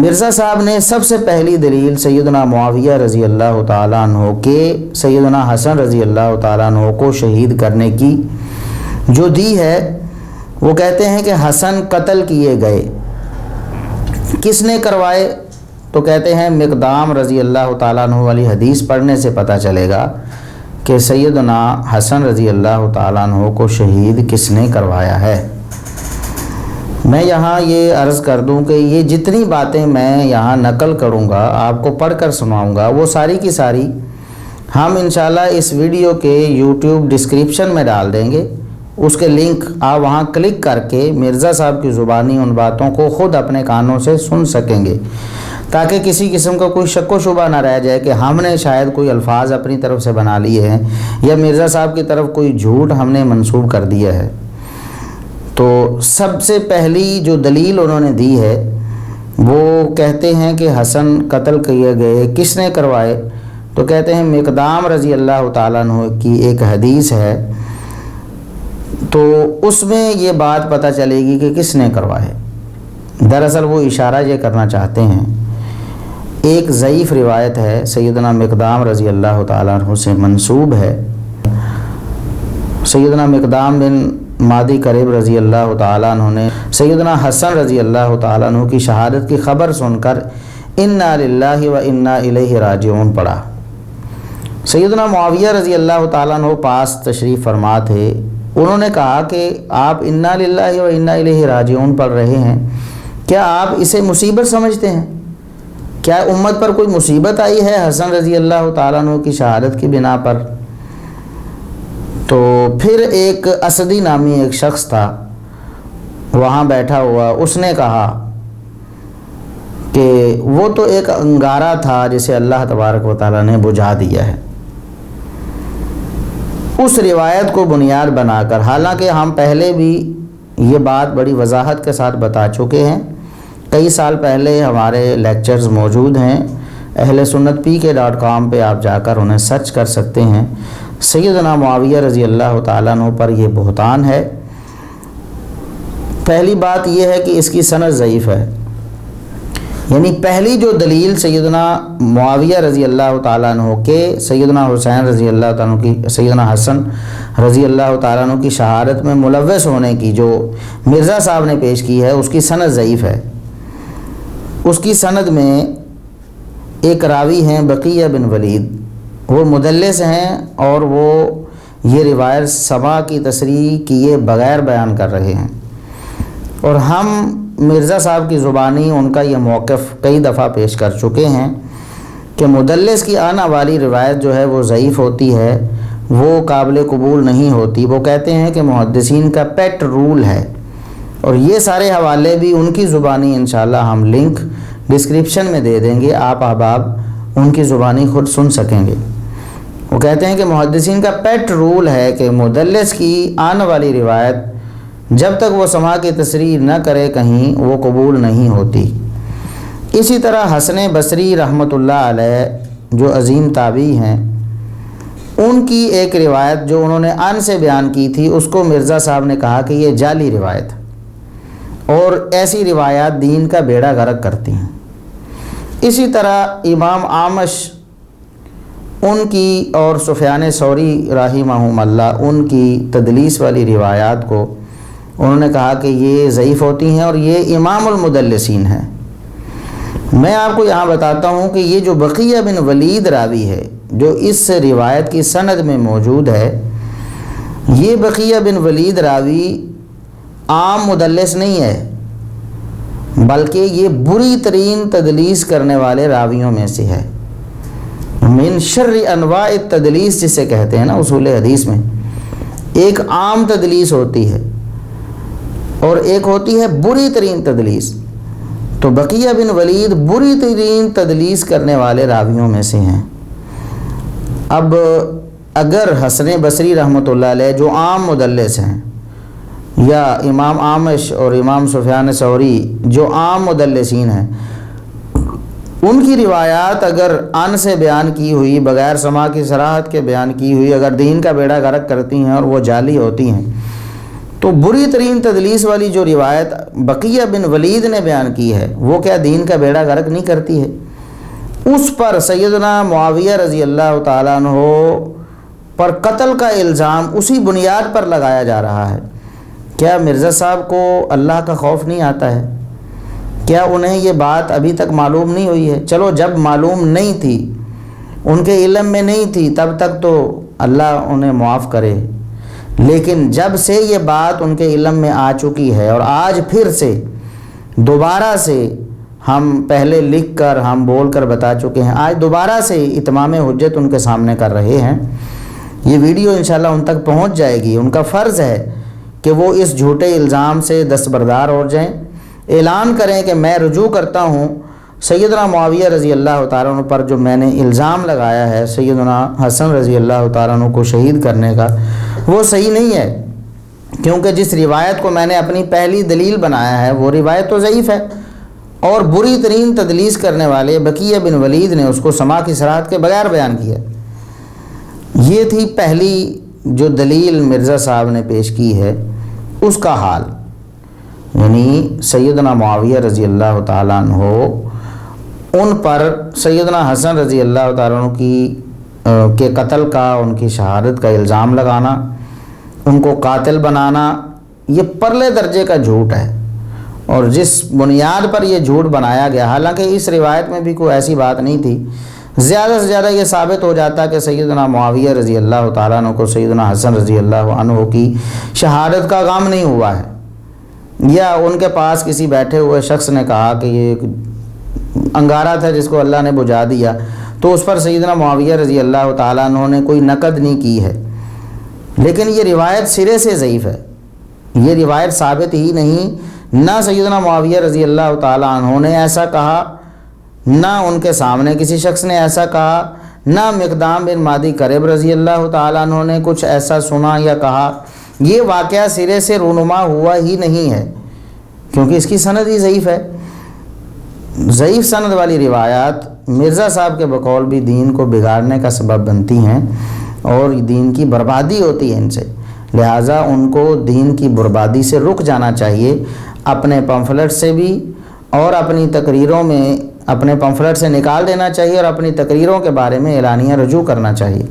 مرزا صاحب نے سب سے پہلی دلیل سیدنا معاویہ رضی اللہ تعالیٰ عنہ کے سیدنا حسن رضی اللہ تعالیٰ عنہ کو شہید کرنے کی جو دی ہے، وہ کہتے ہیں کہ حسن قتل کیے گئے۔ کس نے کروائے؟ تو کہتے ہیں مقدام رضی اللہ تعالیٰ عنہ والی حدیث پڑھنے سے پتہ چلے گا کہ سیدنا حسن رضی اللہ تعالیٰ عنہ کو شہید کس نے کروایا ہے۔ میں یہاں یہ عرض کر دوں کہ یہ جتنی باتیں میں یہاں نقل کروں گا، آپ کو پڑھ کر سناؤں گا، وہ ساری کی ساری ہم انشاءاللہ اس ویڈیو کے یوٹیوب ڈسکرپشن میں ڈال دیں گے۔ اس کے لنک آپ وہاں کلک کر کے مرزا صاحب کی زبانی ان باتوں کو خود اپنے کانوں سے سن سکیں گے، تاکہ کسی قسم کا کوئی شک و شبہ نہ رہ جائے کہ ہم نے شاید کوئی الفاظ اپنی طرف سے بنا لیے ہیں یا مرزا صاحب کی طرف کوئی جھوٹ ہم نے منسوب کر دیا ہے۔ تو سب سے پہلی جو دلیل انہوں نے دی ہے وہ کہتے ہیں کہ حسن قتل کیے گئے، کس نے کروائے؟ تو کہتے ہیں مقدام رضی اللہ تعالیٰ عنہ کی ایک حدیث ہے، تو اس میں یہ بات پتہ چلے گی کہ کس نے کروائے۔ دراصل وہ اشارہ یہ کرنا چاہتے ہیں، ایک ضعیف روایت ہے سیدنا مقدام رضی اللہ تعالیٰ عنہ سے منسوب ہے۔ سیدنا مقدام بن مادی کرب رضی اللہ تعالیٰ عنہ نے سیدنا حسن رضی اللہ تعالیٰ عنہ کی شہادت کی خبر سن کر انا للہ و انا الیہ راجعون پڑھا۔ سیدنا معاویہ رضی اللہ تعالیٰ عنہ پاس تشریف فرما تھے، انہوں نے کہا کہ آپ انا للہ و انا الیہ راجعون پڑھ رہے ہیں، کیا آپ اسے مصیبت سمجھتے ہیں؟ کیا امت پر کوئی مصیبت آئی ہے حسن رضی اللہ تعالیٰ عنہ کی شہادت کی بنا پر؟ تو پھر ایک اسدی نامی ایک شخص تھا وہاں بیٹھا ہوا، اس نے کہا کہ وہ تو ایک انگارہ تھا جسے اللہ تبارک و تعالیٰ نے بجھا دیا ہے۔ اس روایت کو بنیاد بنا کر، حالانکہ ہم پہلے بھی یہ بات بڑی وضاحت کے ساتھ بتا چکے ہیں، کئی سال پہلے ہمارے لیکچرز موجود ہیں، ahlsunnatpk.com پہ آپ جا کر انہیں سرچ کر سکتے ہیں۔ سیدنا معاویہ رضی اللہ تعالیٰ عنہ پر یہ بہتان ہے۔ پہلی بات یہ ہے کہ اس کی سند ضعیف ہے، یعنی پہلی جو دلیل سیدنا معاویہ رضی اللہ تعالیٰ عنہ کے سیدنا حسین رضی اللہ تعالیٰ عنہ کی سیدنا حسن رضی اللہ تعالیٰ عنہ کی شہادت میں ملوث ہونے کی جو مرزا صاحب نے پیش کی ہے، اس کی سند ضعیف ہے۔ اس کی سند میں ایک راوی ہیں بقیہ بن ولید، وہ مدلس ہیں اور وہ یہ روایت سما کی تصریح کیے بغیر بیان کر رہے ہیں، اور ہم مرزا صاحب کی زبانی ان کا یہ موقف کئی دفعہ پیش کر چکے ہیں کہ مدلس کی آنا والی روایت جو ہے وہ ضعیف ہوتی ہے، وہ قابل قبول نہیں ہوتی۔ وہ کہتے ہیں کہ محدثین کا پیٹ رول ہے، اور یہ سارے حوالے بھی ان کی زبانی انشاءاللہ ہم لنک ڈسکرپشن میں دے دیں گے، آپ احباب ان کی زبانی خود سن سکیں گے۔ وہ کہتے ہیں کہ محدثین کا پیٹ رول ہے کہ مدلس کی آنے والی روایت جب تک وہ سما کی تصریح نہ کرے کہیں وہ قبول نہیں ہوتی۔ اسی طرح حسن بصری رحمۃ اللہ علیہ جو عظیم تابعی ہیں، ان کی ایک روایت جو انہوں نے ان سے بیان کی تھی، اس کو مرزا صاحب نے کہا کہ یہ جعلی روایت ہے، اور ایسی روایات دین کا بیڑا غرق کرتی ہیں۔ اسی طرح امام اعمش ان کی اور سفیان ثوری رحمہم اللہ ان کی تدلیس والی روایات کو انہوں نے کہا کہ یہ ضعیف ہوتی ہیں اور یہ امام المدلسین ہیں۔ میں آپ کو یہاں بتاتا ہوں کہ یہ جو بقیہ بن ولید راوی ہے جو اس روایت کی سند میں موجود ہے، یہ بقیہ بن ولید راوی عام مدلس نہیں ہے، بلکہ یہ بری ترین تدلیس کرنے والے راویوں میں سے ہے۔ من شر انواع التدلیس جسے کہتے ہیں نا اصول حدیث میں، ایک عام تدلیس ہوتی ہے اور ایک ہوتی ہے بری ترین تدلیس۔ تو بقیہ بن ولید بری ترین تدلیس کرنے والے راویوں میں سے ہیں۔ اب اگر حسن بصری رحمۃ اللہ علیہ جو عام مدلس ہیں، یا امام اعمش اور امام سفیان ثوری جو عام مدلسین ہیں، ان کی روایات اگر ان سے بیان کی ہوئی، بغیر سما کی صراحت کے بیان کی ہوئی، اگر دین کا بیڑا غرق کرتی ہیں اور وہ جعلی ہوتی ہیں، تو بری ترین تدلیس والی جو روایت بقیہ بن ولید نے بیان کی ہے وہ کیا دین کا بیڑا غرق نہیں کرتی ہے؟ اس پر سیدنا معاویہ رضی اللہ تعالیٰ عنہ پر قتل کا الزام اسی بنیاد پر لگایا جا رہا ہے۔ کیا مرزا صاحب کو اللہ کا خوف نہیں آتا ہے؟ کیا انہیں یہ بات ابھی تک معلوم نہیں ہوئی ہے؟ چلو جب معلوم نہیں تھی، ان کے علم میں نہیں تھی، تب تک تو اللہ انہیں معاف کرے، لیکن جب سے یہ بات ان کے علم میں آ چکی ہے اور آج پھر سے دوبارہ سے ہم پہلے لکھ کر ہم بول کر بتا چکے ہیں، آج دوبارہ سے اتمام حجت ان کے سامنے کر رہے ہیں، یہ ویڈیو انشاءاللہ ان تک پہنچ جائے گی۔ ان کا فرض ہے کہ وہ اس جھوٹے الزام سے دستبردار ہو جائیں، اعلان کریں کہ میں رجوع کرتا ہوں سیدنا معاویہ رضی اللہ تعالیٰ عنہ پر جو میں نے الزام لگایا ہے سیدنا حسن رضی اللہ تعالیٰ عنہ کو شہید کرنے کا، وہ صحیح نہیں ہے، کیونکہ جس روایت کو میں نے اپنی پہلی دلیل بنایا ہے وہ روایت تو ضعیف ہے، اور بری ترین تدلیس کرنے والے بقیہ بن ولید نے اس کو سماع کی صراحت کے بغیر بیان کیا۔ یہ تھی پہلی جو دلیل مرزا صاحب نے پیش کی ہے اس کا حال، یعنی سیدنا معاویہ رضی اللہ تعالیٰ عنہ ان پر سیدنا حسن رضی اللہ تعالیٰ عنہ کے قتل کا، ان کی شہادت کا الزام لگانا، ان کو قاتل بنانا، یہ پرلے درجے کا جھوٹ ہے، اور جس بنیاد پر یہ جھوٹ بنایا گیا، حالانکہ اس روایت میں بھی کوئی ایسی بات نہیں تھی، زیادہ سے زیادہ یہ ثابت ہو جاتا کہ سیدنا معاویہ رضی اللہ تعالیٰ عنہ کو سیدنا حسن رضی اللہ عنہ کی شہادت کا غم نہیں ہوا ہے، یا ان کے پاس کسی بیٹھے ہوئے شخص نے کہا کہ یہ انگارہ تھا جس کو اللہ نے بجھا دیا، تو اس پر سیدنا معاویہ رضی اللہ تعالیٰ عنہ نے کوئی نقد نہیں کی ہے۔ لیکن یہ روایت سرے سے ضعیف ہے، یہ روایت ثابت ہی نہیں، نہ سیدنا معاویہ رضی اللہ تعالیٰ عنہ نے ایسا کہا، نہ ان کے سامنے کسی شخص نے ایسا کہا، نہ مقدام بن مادی کرب رضی اللہ تعالیٰ عنہ نے کچھ ایسا سنا یا کہا، یہ واقعہ سرے سے رونما ہوا ہی نہیں ہے، کیونکہ اس کی سند ہی ضعیف ہے۔ ضعیف سند والی روایات مرزا صاحب کے بقول بھی دین کو بگاڑنے کا سبب بنتی ہیں اور دین کی بربادی ہوتی ہے ان سے، لہٰذا ان کو دین کی بربادی سے رک جانا چاہیے، اپنے پمفلٹ سے بھی اور اپنی تقریروں میں اپنے پمفلٹ سے نکال دینا چاہیے، اور اپنی تقریروں کے بارے میں اعلانیہ رجوع کرنا چاہیے۔